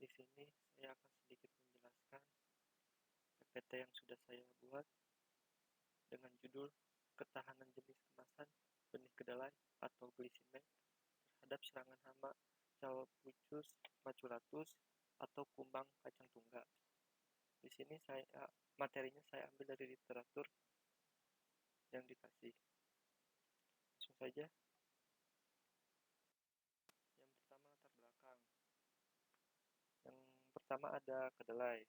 Di sini saya akan sedikit menjelaskan PPT yang sudah saya buat dengan judul Ketahanan Jenis Kemasan Benih Kedelai atau Glycinate terhadap serangan hama Calobucus maculatus atau kumbang kacang tunggal. Di sini materinya saya ambil dari literatur yang dikasih. Langsung saja. Yang pertama latar belakang. Yang pertama ada kedelai.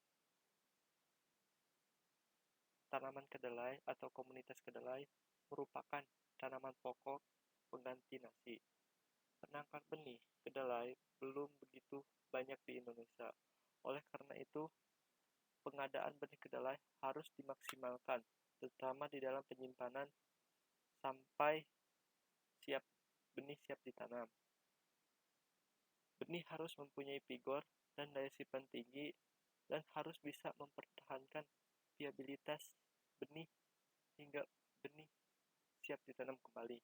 Tanaman kedelai atau komunitas kedelai merupakan tanaman pokok pengganti nasi. Penangkar benih kedelai belum begitu banyak di Indonesia. Oleh karena itu, pengadaan benih kedelai harus dimaksimalkan, terutama di dalam penyimpanan sampai benih siap ditanam. Benih harus mempunyai vigor dan daya simpan tinggi dan harus bisa mempertahankan viabilitas benih hingga benih siap ditanam kembali.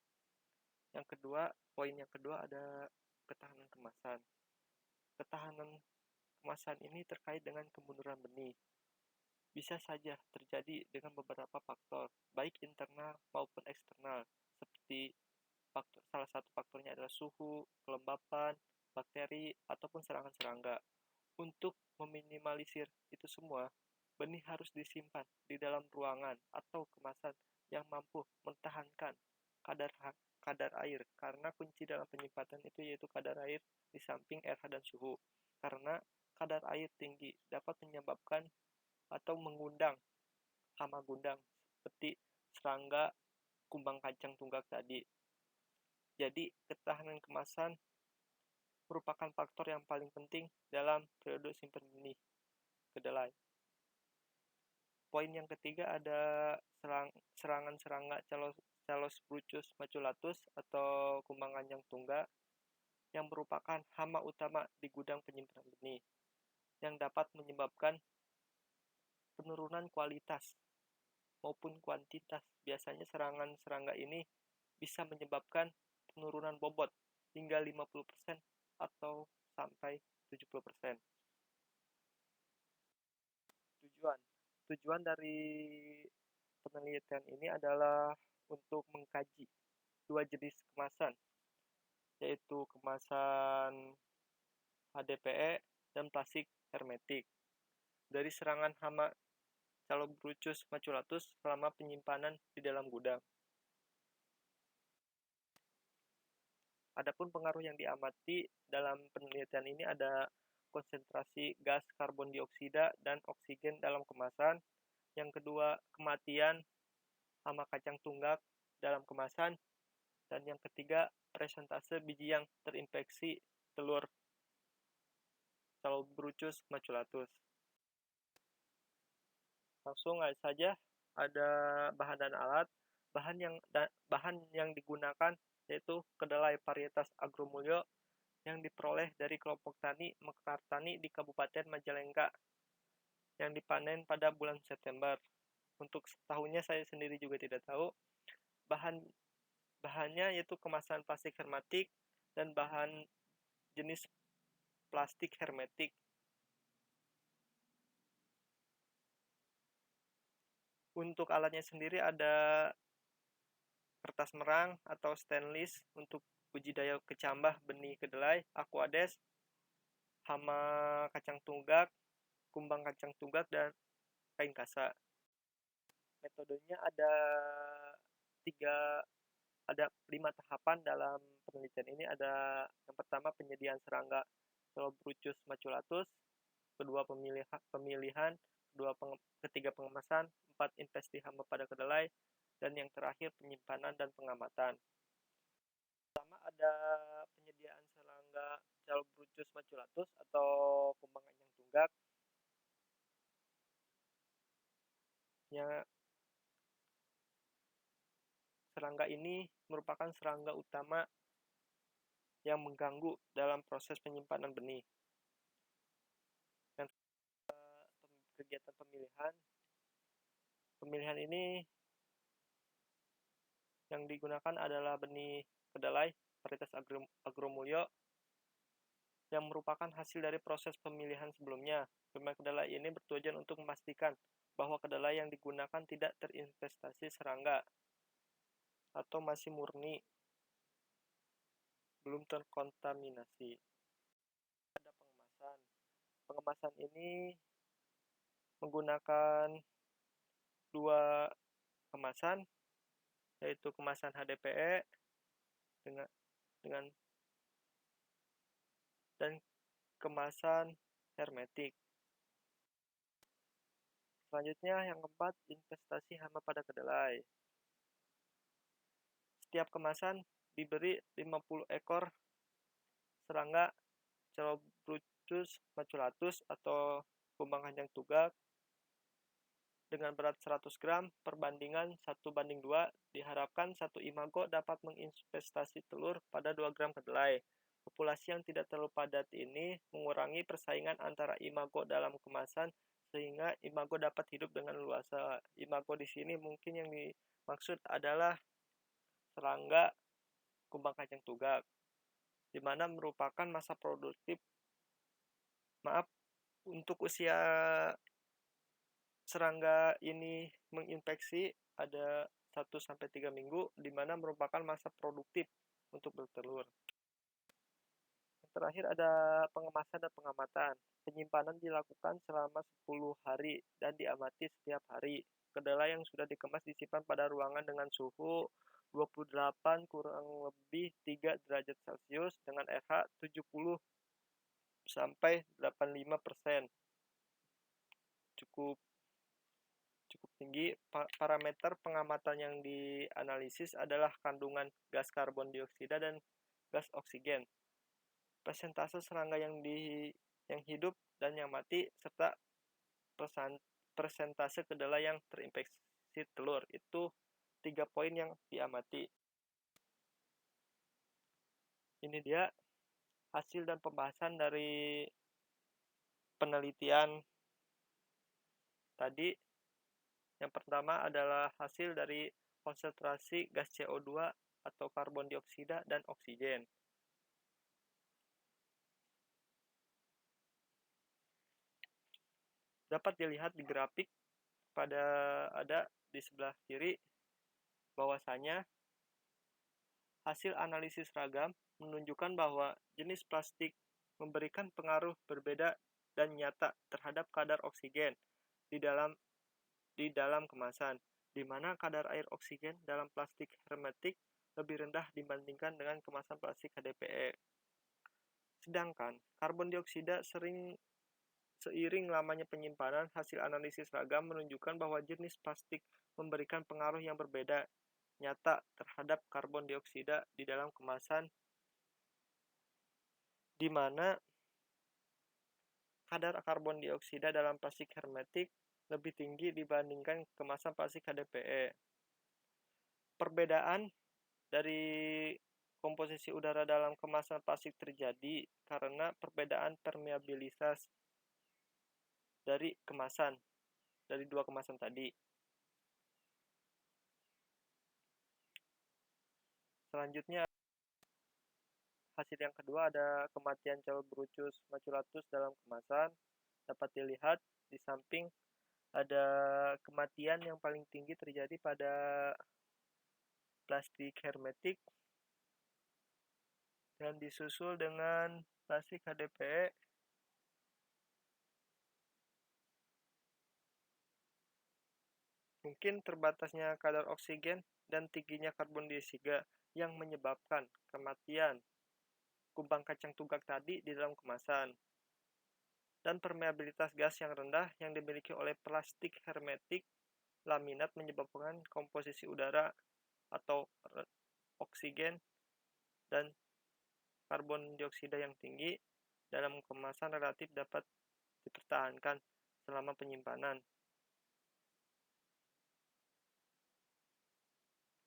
Poin yang kedua ada ketahanan kemasan. Ketahanan kemasan ini terkait dengan kemunduran benih. Bisa saja terjadi dengan beberapa faktor, baik internal maupun eksternal, seperti salah satu faktornya adalah suhu, kelembapan, bakteri, ataupun serangan serangga. Untuk meminimalisir itu semua, benih harus disimpan di dalam ruangan atau kemasan yang mampu mempertahankan kadar air, karena kunci dalam penyimpanan itu yaitu kadar air di samping pH dan suhu. Karena kadar air tinggi dapat menyebabkan atau mengundang hama gundang seperti serangga kumbang kacang tunggak tadi. Jadi, ketahanan kemasan merupakan faktor yang paling penting dalam periode simpan benih kedelai. Poin yang ketiga ada serangan serangga Calobucus maculatus atau kumbang kacang tunggak yang merupakan hama utama di gudang penyimpanan benih yang dapat menyebabkan penurunan kualitas maupun kuantitas. Biasanya serangan serangga ini bisa menyebabkan penurunan bobot hingga 50% atau sampai 70%. Tujuan dari penelitian ini adalah untuk mengkaji dua jenis kemasan, yaitu kemasan HDPE dan plastik hermetik, dari serangan hama Calobucus maculatus selama penyimpanan di dalam gudang. Adapun pengaruh yang diamati dalam penelitian ini ada konsentrasi gas karbon dioksida dan oksigen dalam kemasan. Yang kedua, kematian hama kacang tunggak dalam kemasan. Dan yang ketiga, presentase biji yang terinfeksi telur Calobucus maculatus. Langsung saja ada bahan dan alat. Bahan yang digunakan yaitu kedelai varietas Agromulyo yang diperoleh dari kelompok tani Mekar Tani di Kabupaten Majalengka yang dipanen pada bulan September. Untuk tahunnya saya sendiri juga tidak tahu. Bahannya yaitu kemasan plastik hermetik dan bahan jenis plastik hermetik. Untuk alatnya sendiri ada kertas merang atau stainless untuk uji daya kecambah benih kedelai, aquades, hama kacang tunggak, kumbang kacang tunggak, dan kain kasa. Metodenya ada 5 tahapan dalam penelitian ini. Ada yang pertama penyediaan serangga Calobucus maculatus, kedua pemilihan, ketiga pengemasan, 4 investasi hama pada kedelai, dan yang terakhir penyimpanan dan pengamatan. Pertama ada penyediaan serangga Calobucus maculatus atau kumbang kacang tunggak. Serangga ini merupakan serangga utama yang mengganggu dalam proses penyimpanan benih. Dan kegiatan pemilihan ini yang digunakan adalah benih kedelai varietas Agromulyo yang merupakan hasil dari proses pemilihan sebelumnya. Permen kedelai ini bertujuan untuk memastikan bahwa kedelai yang digunakan tidak terinvestasi serangga atau masih murni, belum terkontaminasi. Ada pengemasan. Pengemasan ini menggunakan dua kemasan, yaitu kemasan HDPE dengan dan kemasan hermetik. Selanjutnya yang keempat, investasi hama pada kedelai. Setiap kemasan diberi 50 ekor serangga Celobruchus maculatus atau kumbang kacang tugak dengan berat 100 gram perbandingan 1:2. Diharapkan satu imago dapat menginvestasi telur pada 2 gram kedelai. Populasi yang tidak terlalu padat ini mengurangi persaingan antara imago dalam kemasan sehingga imago dapat hidup dengan luasa. Imago di sini mungkin yang dimaksud adalah serangga kumbang kacang tugak, di mana merupakan masa produktif untuk usia serangga ini menginfeksi ada 1-3 minggu, di mana merupakan masa produktif untuk bertelur. Yang terakhir ada pengemasan dan pengamatan. Penyimpanan dilakukan selama 10 hari dan diamati setiap hari. Kedelai yang sudah dikemas disimpan pada ruangan dengan suhu 28 kurang lebih 3 derajat Celcius dengan RH 70 sampai 85%. Cukup tinggi. Parameter pengamatan yang dianalisis adalah kandungan gas karbon dioksida dan gas oksigen, persentase serangga yang hidup dan yang mati, serta persentase kedelai yang terinfeksi telur. Itu 3 poin yang diamati. Ini dia hasil dan pembahasan dari penelitian tadi. Yang pertama adalah hasil dari konsentrasi gas CO2 atau karbon dioksida dan oksigen. Dapat dilihat di grafik ada di sebelah kiri bahwasanya hasil analisis ragam menunjukkan bahwa jenis plastik memberikan pengaruh berbeda dan nyata terhadap kadar oksigen di dalam kemasan, di mana kadar air oksigen dalam plastik hermetik lebih rendah dibandingkan dengan kemasan plastik HDPE. Sedangkan karbon dioksida seiring lamanya penyimpanan, hasil analisis ragam menunjukkan bahwa jenis plastik memberikan pengaruh yang berbeda nyata terhadap karbon dioksida di dalam kemasan, di mana kadar karbon dioksida dalam plastik hermetik lebih tinggi dibandingkan kemasan plastik HDPE. Perbedaan dari komposisi udara dalam kemasan plastik terjadi karena perbedaan permeabilitas dari dua kemasan tadi. Selanjutnya, hasil yang kedua ada kematian Celobruchus maculatus dalam kemasan. Dapat dilihat di samping ada kematian yang paling tinggi terjadi pada plastik hermetik dan disusul dengan plastik HDPE. Mungkin terbatasnya kadar oksigen dan tingginya karbon dioksida yang menyebabkan kematian kumbang kacang tugak tadi di dalam kemasan. Dan permeabilitas gas yang rendah yang dimiliki oleh plastik hermetik laminat menyebabkan komposisi udara atau oksigen dan karbon dioksida yang tinggi dalam kemasan relatif dapat dipertahankan selama penyimpanan.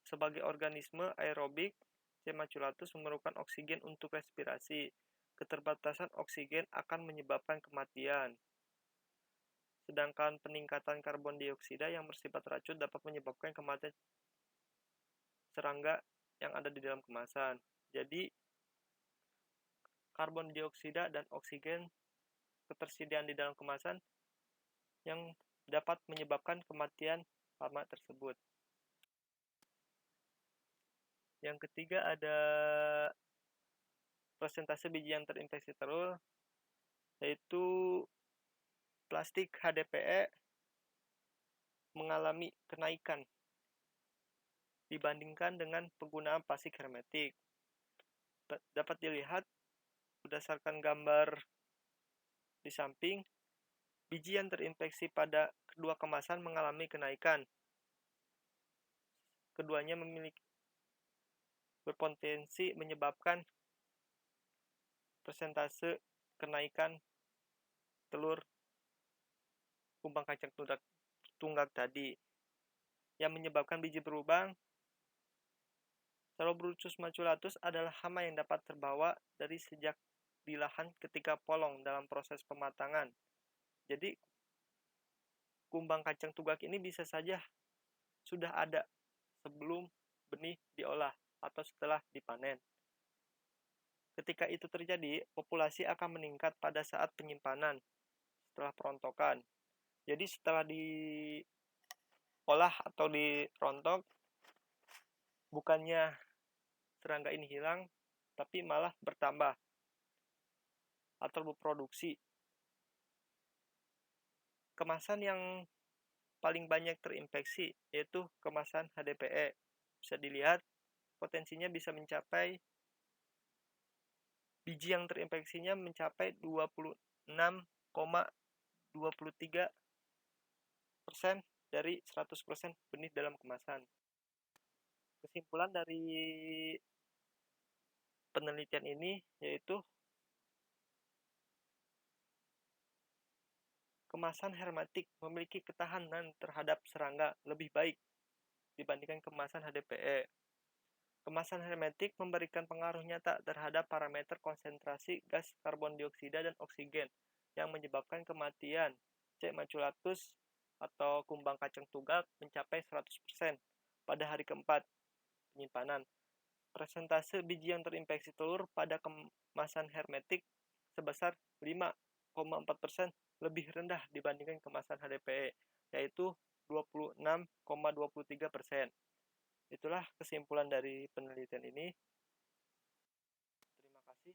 Sebagai organisme aerobik, C. maculatus memerlukan oksigen untuk respirasi. Keterbatasan oksigen akan menyebabkan kematian. Sedangkan peningkatan karbon dioksida yang bersifat racun dapat menyebabkan kematian serangga yang ada di dalam kemasan. Jadi, karbon dioksida dan oksigen ketersediaan di dalam kemasan yang dapat menyebabkan kematian hama tersebut. Yang ketiga ada persentase biji yang terinfeksi telur, yaitu plastik HDPE mengalami kenaikan dibandingkan dengan penggunaan plastik hermetik. Dapat dilihat berdasarkan gambar di samping, biji yang terinfeksi pada kedua kemasan mengalami kenaikan. Keduanya berpotensi menyebabkan persentase kenaikan telur kumbang kacang tunggak tadi, yang menyebabkan biji berlubang. Celobruchus maculatus adalah hama yang dapat terbawa dari sejak di lahan ketika polong dalam proses pematangan. Jadi kumbang kacang tunggak ini bisa saja sudah ada sebelum benih diolah atau setelah dipanen. Ketika itu terjadi, populasi akan meningkat pada saat penyimpanan setelah perontokan. Jadi setelah diolah atau dirontok, bukannya serangga ini hilang, tapi malah bertambah atau berproduksi. Kemasan yang paling banyak terinfeksi yaitu kemasan HDPE. Bisa dilihat potensinya bisa mencapai biji yang terinfeksinya mencapai 26,23% dari 100% benih dalam kemasan. Kesimpulan dari penelitian ini yaitu kemasan hermetik memiliki ketahanan terhadap serangga lebih baik dibandingkan kemasan HDPE. Kemasan hermetik memberikan pengaruh nyata terhadap parameter konsentrasi gas karbon dioksida dan oksigen yang menyebabkan kematian C. maculatus atau kumbang kacang tunggak mencapai 100% pada hari keempat penyimpanan. Persentase biji yang terinfeksi telur pada kemasan hermetik sebesar 5,4% lebih rendah dibandingkan kemasan HDPE, yaitu 26,23%. Itulah kesimpulan dari penelitian ini. Terima kasih.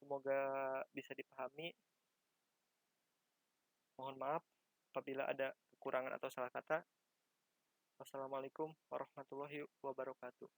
Semoga bisa dipahami. Mohon maaf apabila ada kekurangan atau salah kata. Wassalamualaikum warahmatullahi wabarakatuh.